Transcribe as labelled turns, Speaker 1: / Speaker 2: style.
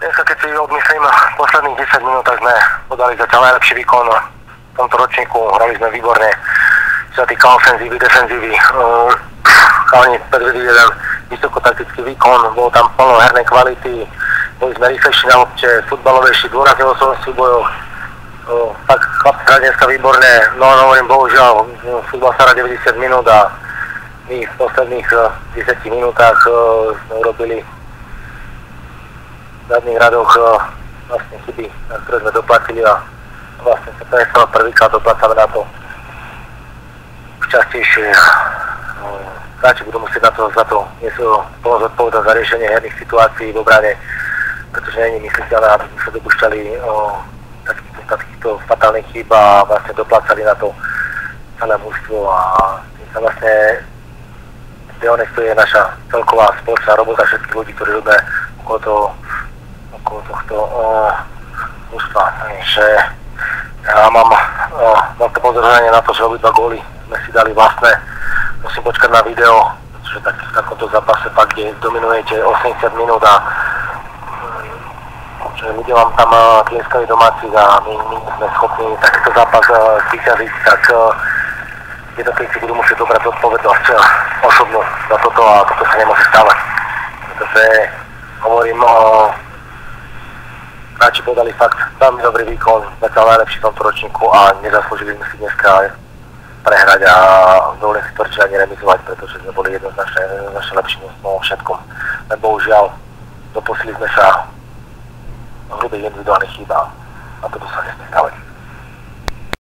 Speaker 1: dneska, keď si odmyslím posledných 10 minút, tak sme podali zatiaľ najlepší výkon v tomto ročníku. Hrali sme výborne, čo sa týka ofenzívy, defenzívy. Chalani predvedli jeden vysokotaktický výkon, bolo tam plno hernej kvality, boli sme rýchlejší na lopte, futbalovejší, dôrazne vo svojom súbojoch. Tak chlapci hrali dneska výborne, no hovorím, bohužiaľ, futbal sa hrá 90 minút a my v posledných 10 minútach sme urobili v zadných radoch vlastne chyby, na ktoré sme doplatili a vlastne sa prestalo prvýkrát doplácame na to častejšie. Hráči budú musieť za to niesú plnú zodpovednosť za riešenie herných situácií v obrane, pretože nie je mysliteľné, aby sme sa dopúšťali takýchto fatálnych chýb a vlastne doplácali na to celé mužstvo a tým sa vlastne dehonestuje naša celková spoločná robota všetkých ľudí, ktorí robíme okolo tohto mužstva. Takže ja mám veľké pozorovanie na to, že obidva góly sme si dali vlastné. Musím počkať na video, pretože v takomto zápase pak, kde dominujete 80 minút a že ľudia vám tam tlieskali domáci a my sme schopní takýto zápas vyťažiť, tak jednotlivci budú musieť dobrať zodpovednosť osobnú za toto a toto sa nemôže stávať. Pretože hovorím, hráči podali fakt veľmi dobrý výkon, zatiaľ najlepší v tomto ročníku a nezaslúžili sme si dneska prehrať a dovolím si to ani remizovať, pretože sme boli jednoznačne lepší vo všetkom. Len bohužiaľ, dopustili sme sa hrubých individuálnych chýb a toto sa nesmie stávať.